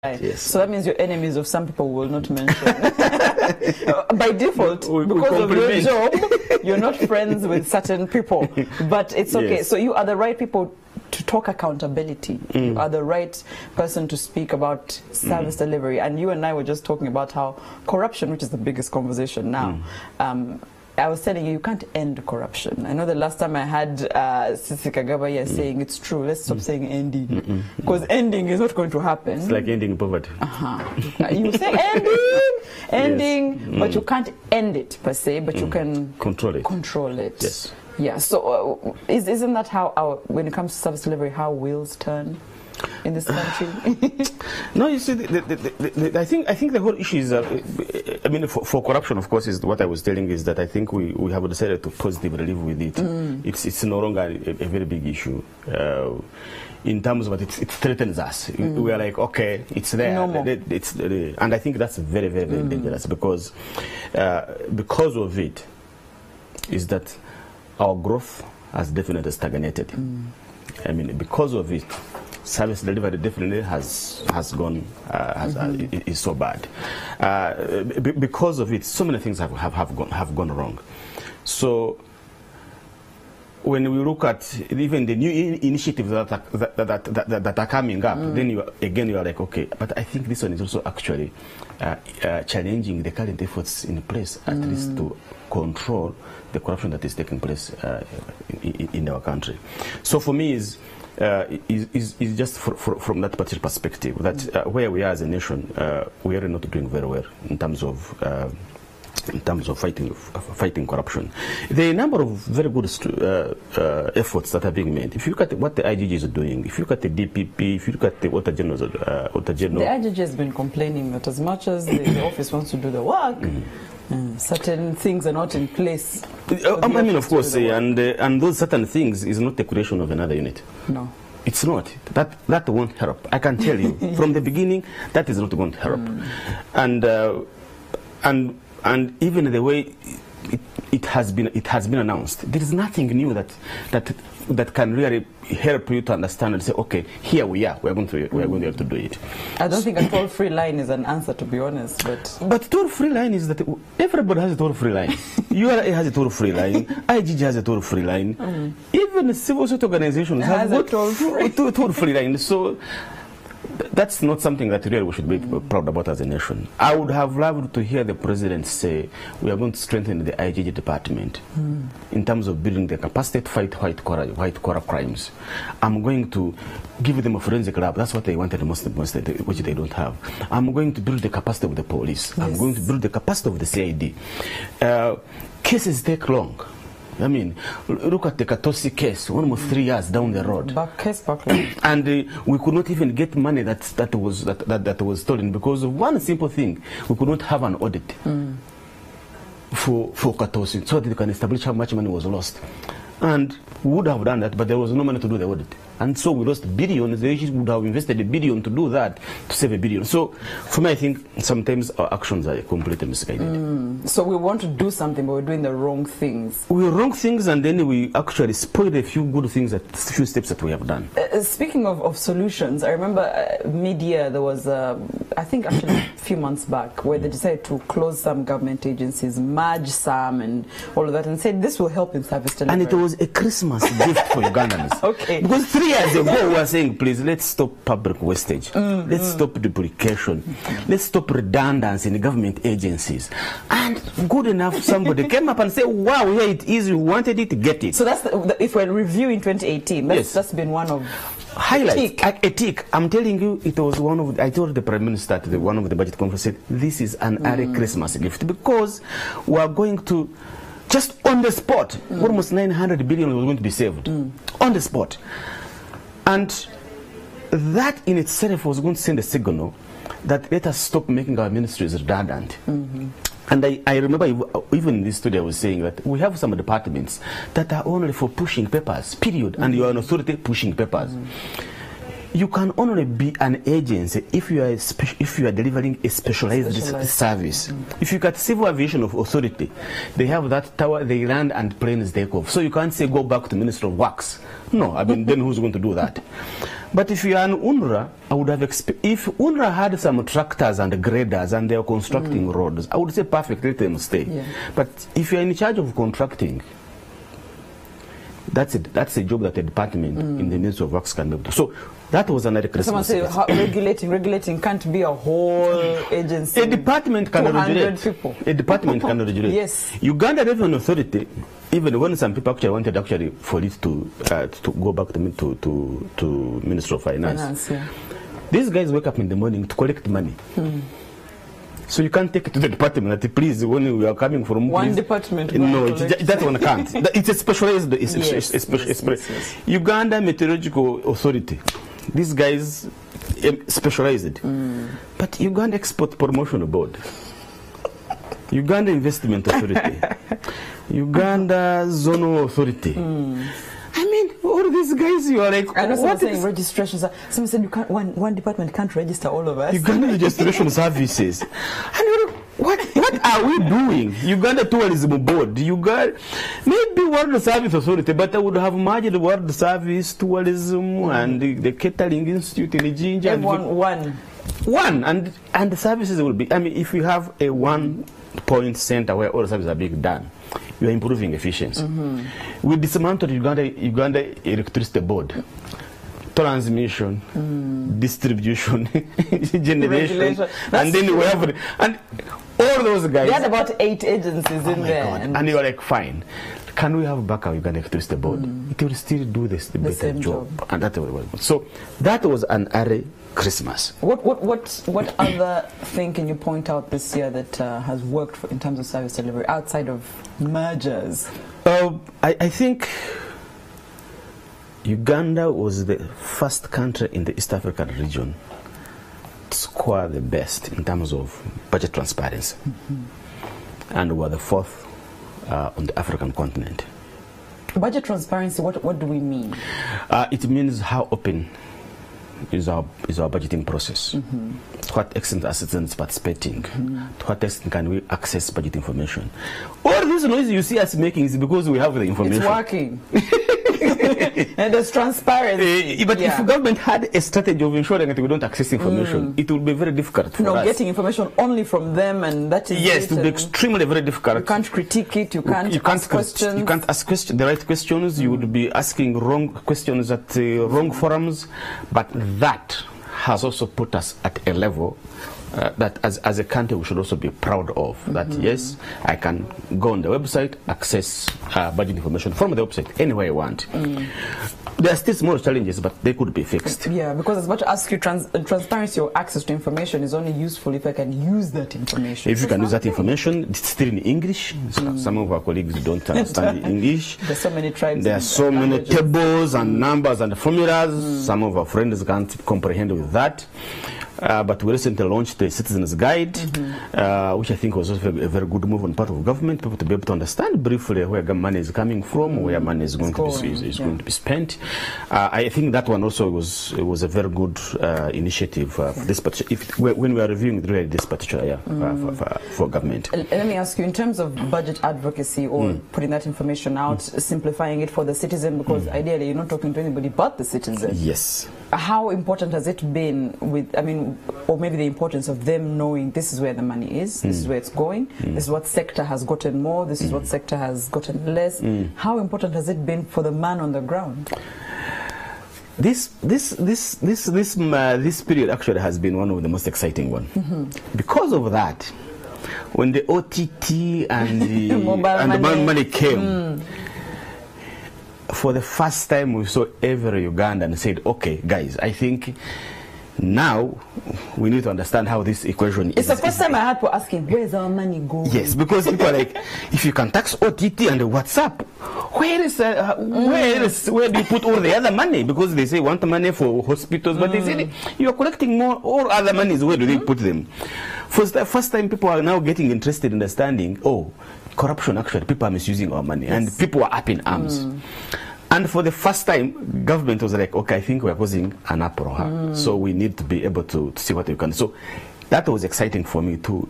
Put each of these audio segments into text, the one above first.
Yes. So that means your enemies of some people will not mention. By default, because of your job, you're not friends with certain people. But it's okay. Yes. So you are the right people to talk accountability. You are the right person to speak about service delivery. And you and I were just talking about how corruption, which is the biggest conversation now, I was telling you, you can't end corruption. I know the last time I had Sisi Kagaba here saying it's true. Let's stop saying ending, because ending is not going to happen. It's like ending poverty. You say ending, but you can't end it per se, but you can control it. Control it. Yes. Yeah. So isn't that how when it comes to service delivery, how wheels turn in this country? No, you see, I think the whole issue is, I mean, for corruption, of course, is what I was telling is that I think we have decided to positively live with it. It's no longer a very big issue. In terms of it threatens us. We are like, okay, it's there. And I think that's very, very, very dangerous because of it is that our growth has definitely stagnated. I mean, because of it, service delivery definitely has gone is so bad. Because of it, so many things have gone wrong. So when we look at even the new initiatives that are coming up, then you are like, okay, but I think this one is also actually challenging the current efforts in place, at least to control the corruption that is taking place in our country. So for me is just from that particular perspective that where we are as a nation, we are not doing very well in terms of fighting corruption. There are a number of very good efforts that are being made. If you look at what the IGG is doing, if you look at the DPP, if you look at the Water General, the IGG has been complaining that as much as the office wants to do the work, certain things are not in place. I mean, of course, and those certain things is not the creation of another unit. No. It's not. That won't help. I can tell you from the beginning that is not going to help. And even the way it has been announced, there is nothing new that can really help you to understand and say, okay, here we are. We're going to be able to do it. I don't think a toll-free line is an answer, to be honest. But toll-free line is that everybody has a toll-free line. URA has a toll-free line. IGG has a toll-free line. Even civil society organizations have a toll-free line. So that's not something that really we should be proud about as a nation. I would have loved to hear the president say, we are going to strengthen the IGG department in terms of building the capacity to fight white collar crimes. I'm going to give them a forensic lab. That's what they wanted most, which they don't have. I'm going to build the capacity of the police. I'm going to build the capacity of the CID. Cases take long. I mean, look at the Katosi case, almost 3 years down the road. And we could not even get money that was stolen because of one simple thing. We could not have an audit for Katosi so that they can establish how much money was lost. And we would have done that, but there was no money to do the audit. And so we lost billions. They would have invested $1 billion to do that, to save $1 billion. So for me, I think sometimes our actions are completely misguided. So we want to do something, but we're doing the wrong things. We do wrong things, and then we actually spoil a few good things, a few steps that we have done. Speaking of solutions, I remember mid-year there was, I think actually a few months back, where they decided to close some government agencies, merge some, and all of that, and said this will help in service delivery. And it was a Christmas gift for Ugandans. Okay. Because 3 years ago we were saying, please, let's stop public wastage. Let's stop duplication. Let's stop redundancy in the government agencies. And good enough, somebody came up and said, wow, here it is, we wanted it, get it. So that's if we're reviewing 2018, that's been one of highlights. A tick. I'm telling you, it was one of I told the Prime Minister at one of the budget conference, said, this is an early Christmas gift because we are going to just on the spot, almost 900 billion was going to be saved on the spot. And that in itself was going to send a signal that let us stop making our ministries redundant. And I remember even in this studio I was saying that we have some departments that are only for pushing papers, period, and you are an authority pushing papers. You can only be an agency if you are delivering a specialized service. If you got Civil Aviation Authority, they have that tower, they land and planes take off. So you can't say go back to Minister of Works. No, I mean, then who's going to do that? But if you are an UNRWA, I would have if UNRWA had some tractors and graders and they are constructing roads, I would say perfect, let them stay. Yeah. But if you're in charge of contracting, that's it. That's a job that a department in the Ministry of Works can do. So that was another Christmas. Someone say regulating can't be a whole agency. A department can regulate. People. A department can regulate. Yes. Uganda Revenue Authority, even when some people wanted for it to go back to Ministry of Finance. Yeah. These guys wake up in the morning to collect money. So you can't take it to the department that, please, when we are coming from one department. No, that one can't. It's a specialized. Yes. Uganda Meteorological Authority. These guys specialized. But Uganda Export Promotion Board, Uganda Investment Authority, Uganda Zonal Authority. I mean, all these guys, you are like, I know someone saying registrations. Someone said you can't, one department can't register all of us. Uganda Registration Services. And you're like, what are we doing? Uganda Tourism Board, Uganda, maybe World Service Authority, but I would have merged World Service, Tourism, and the Catering Institute in Jinja. Everyone, one. And the services will be, I mean, if you have a one-point center where all the services are being done, you are improving efficiency. We dismantled Uganda Electricity Board. Transmission, distribution, generation, and then we have, and all those guys. They had about 8 agencies in there. And you are like, fine. Can we have back our Uganda Electricity Board? It will still do the better job. And that was so. That was an array Christmas. What other thing can you point out this year that has worked in terms of service delivery outside of mergers? I think Uganda was the first country in the East African region to score the best in terms of budget transparency, and were the 4th on the African continent. Budget transparency, what do we mean? It means how open is our budgeting process. To what extent are citizens participating? To what extent can we access budget information? All this noise you see us making is because we have the information. It's working. And it's transparent. But if government had a strategy of ensuring that we don't access information, it would be very difficult for us. Getting information only from them, and that is yes, it would be extremely very difficult. You can't critique it. You can't ask questions. You can't ask the right questions. You would be asking wrong questions at wrong forums. But that has also put us at a level that as a country we should also be proud of. That yes, I can go on the website, access budget information from the website anywhere I want. There are still small challenges, but they could be fixed. Yeah, because I was about to ask you, transparency or access to information is only useful if I can use that information. If you can use that information, it's still in English. Some of our colleagues don't understand English. There's so many tribes. There are so many tables and numbers and formulas. Some of our friends can't comprehend with that. But we recently launched the Citizens Guide, which I think was also a very good move on part of government, people to be able to understand briefly where money is coming from, where money is going to be spent. I think that one also was a very good initiative for this particular, when we are reviewing this particular for government. Let me ask you, in terms of budget advocacy or putting that information out, simplifying it for the citizen, because ideally you're not talking to anybody but the citizen. Yes. How important has it been with, or maybe the importance of them knowing this is where the money is, this is where it's going, this is what sector has gotten more, this is what sector has gotten less. How important has it been for the man on the ground? This period actually has been one of the most exciting one. Because of that, when the OTT and the mobile money came, for the first time we saw every Ugandan said, okay guys, I think now we need to understand how this equation is. It's the first time I had people asking, where's our money going? Yes, because people are like, if you can tax OTT and WhatsApp, where do you put all the other money? Because they say want money for hospitals, but they say you're collecting more, all other monies, where do they put them? For the first time people are now getting interested in understanding, oh, corruption, actually, people are misusing our money, and people are up in arms. And for the first time, government was like, okay, I think we're causing an uproar. So we need to be able to see what we can. So that was exciting for me too.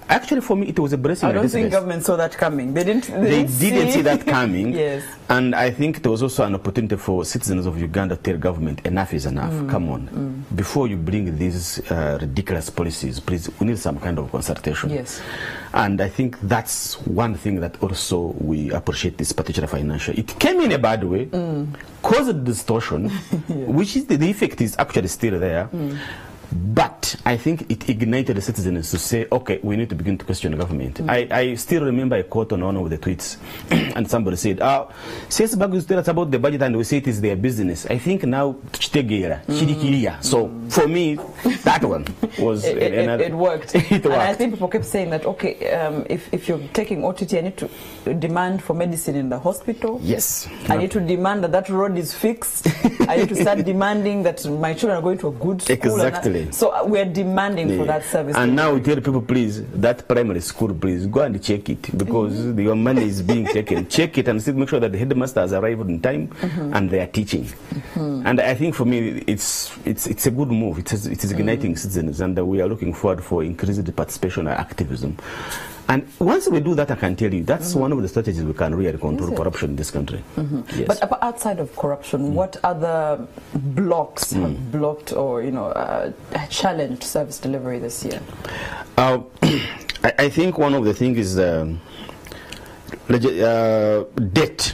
Actually, for me, it was a blessing. I don't think government saw that coming. They didn't see that coming. Yes. And I think there was also an opportunity for citizens of Uganda to tell government, enough is enough. Come on. Before you bring these ridiculous policies, please, we need some kind of consultation. Yes. And I think that's one thing that also we appreciate this particular financial. It came in a bad way, caused distortion, which is the effect is actually still there. But I think it ignited the citizens to say, okay, we need to begin to question the government. I still remember a quote on one of the tweets, and somebody said, CS Bagus tell us about the budget and we say it is their business. I think now, so for me, that one was... it worked. It worked. And I think people kept saying that, okay, if you're taking OTT, I need to demand for medicine in the hospital. Yes. I need to demand that that road is fixed. I need to start demanding that my children are going to a good school. Exactly. So we're demanding for that service. And now we tell people, please, that primary school, please, go and check it, because your money is being taken. Check it and still make sure that the headmasters arrive on time and they are teaching. And I think for me, it's a good move. It is igniting citizens, and we are looking forward for increased participation and activism. And once we do that, I can tell you, that's one of the strategies we can really control corruption in this country. Yes. But outside of corruption, what other blocks have blocked or, challenged service delivery this year? I think one of the things is debt.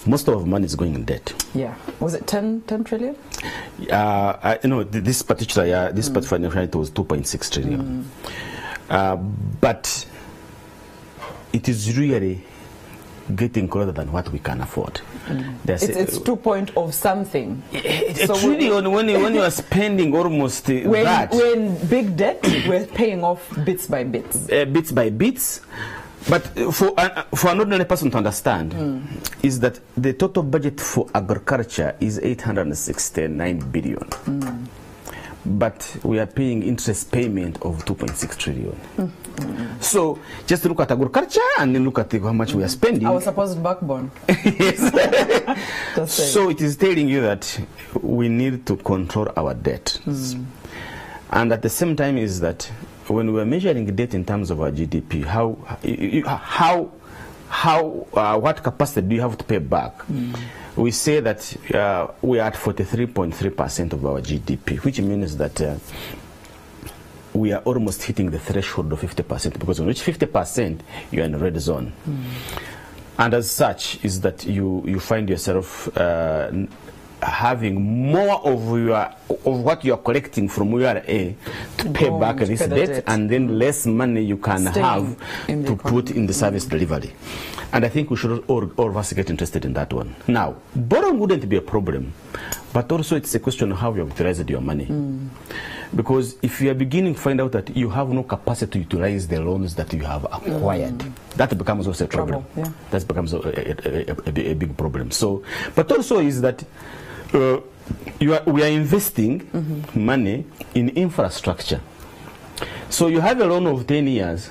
Most of money is going in debt. Yeah. Was it 10 trillion? This particular year, this particular financial year, it was 2.6 trillion. But it is really getting closer than what we can afford. It's 2 point of something. It's so really when you are spending almost that. We're in big debt, we're paying off bits by bits. Bits by bits. But for an ordinary person to understand is that the total budget for agriculture is 869 billion. But we are paying interest payment of 2.6 trillion. So just look at agriculture and then look at how much we are spending. Our supposed backbone. Yes. So it is telling you that we need to control our debt. And at the same time is that when we are measuring debt in terms of our GDP, what capacity do you have to pay back? We say that we are at 43.3% of our GDP, which means that we are almost hitting the threshold of 50%, because when you reach 50%, you are in a red zone. And as such, is that you find yourself having more of what you are collecting from URA to pay back this debt, and then less money you can have to put in the service delivery. And I think we should all of us get interested in that one. Now, borrowing wouldn't be a problem, but also it's a question of how you utilized your money. Because if you are beginning to find out that you have no capacity to utilize the loans that you have acquired, that becomes also a problem. That becomes a big problem. So, but also is that we are investing money in infrastructure. So you have a loan of 10 years,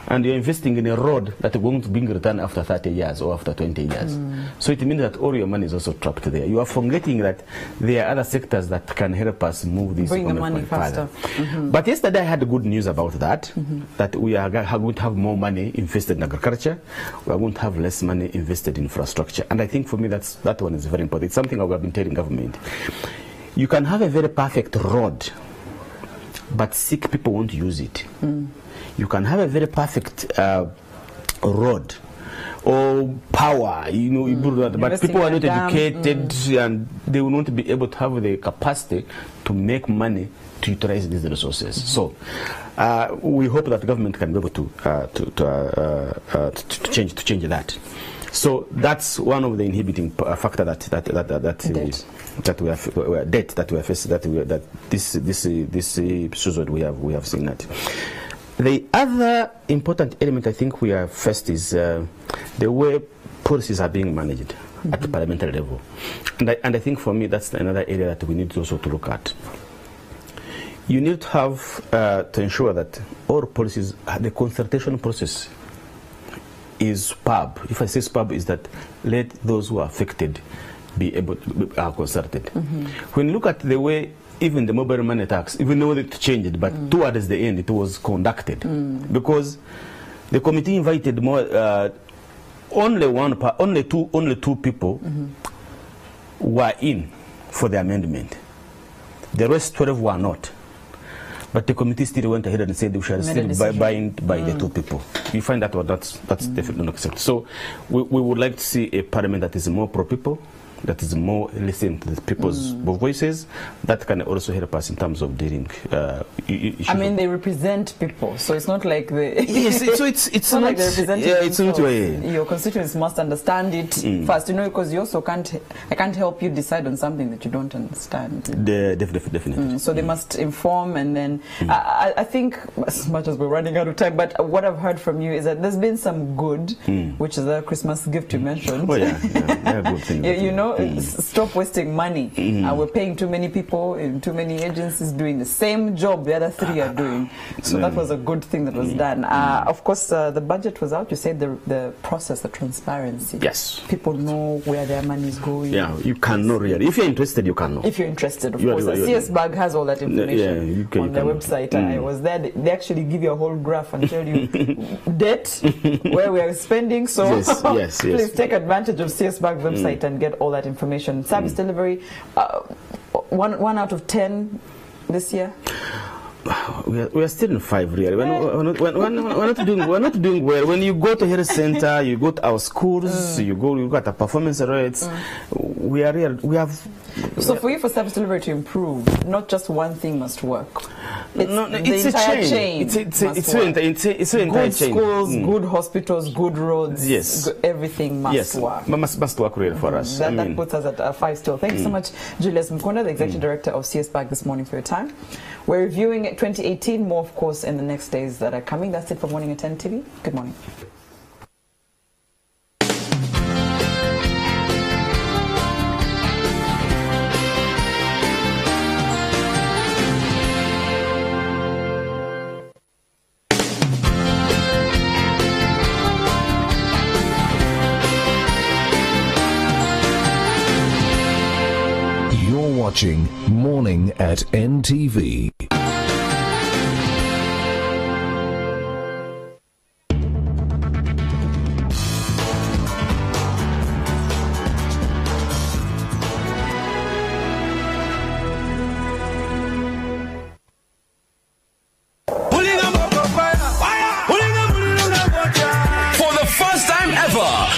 and you're investing in a road that is going to bring return after 30 years or after 20 years. So it means that all your money is also trapped there. You are forgetting that there are other sectors that can help us move this bring the money faster. But yesterday I had good news about that, that we are going to have more money invested in agriculture, we are going to have less money invested in infrastructure. And I think for me that one is very important. It's something I have been telling government. You can have a very perfect road, but sick people won't use it. You can have a very perfect road or power, but people are not educated and they will not be able to have the capacity to make money to utilize these resources. So we hope that government can be able to change that. So that's one of the inhibiting factor this episode we have seen that. The other important element I think we have faced is the way policies are being managed at the parliamentary level. And I think for me that's another area that we need also to look at. You need to have to ensure that all policies, the consultation process is superb. If I say superb, is that let those who are affected be able to be consulted. When you look at the way even the mobile money tax, even though it changed, but towards the end it was conducted because the committee invited more. Only two people were in for the amendment. The rest 12 were not. But the committee still went ahead and said we shall still bind by the two people. You find that that's definitely not acceptable. So we would like to see a parliament that is more pro-people, that is more listening to the people's voices, that can also help us in terms of dealing issues. I mean, they represent people, so it's not like the... Yes, so it's not like they're representing your constituents must understand it first, you know, because you also I can't help you decide on something that you don't understand. Definitely. So they must inform, and then I think, as much as we're running out of time, but what I've heard from you is that there's been some good, which is a Christmas gift you mentioned. Oh yeah, good thing. You know, stop wasting money. We're paying too many people in too many agencies doing the same job the other three are doing. So that was a good thing that was done. Of course, the budget was out. You said the process, the transparency. Yes. People know where their money is going. Yeah, you can know really. If you're interested, you can know. If you're interested, of course. CS Bag has all that information on their website. I was there. They actually give you a whole graph and tell you debt, where we are spending. So yes. Please take advantage of CS Bag's website and get all that information. Service delivery, 1 out of 10 this year. We are still in 5 really. We're not doing well. When you go to health center, you go to our schools, you got the performance rates. We have. So for you, for service delivery to improve, not just one thing must work. It's a chain. It's an entire chain. Good schools, good hospitals, good roads. Yes. Everything must work. Must work really for us. That puts us at 5 still. Thank you so much, Julius Mkonda, the Executive Director of CS Bag, this morning for your time. We're reviewing 2018, more of course in the next days that are coming. That's it for Morning at 10 TV. Good morning. Watching Morning at NTV.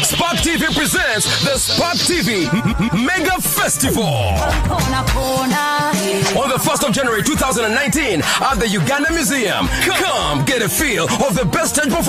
Spark TV presents the Spark TV Mega Festival on the 1st of January 2019 at the Uganda Museum. Come get a feel of the best stage performance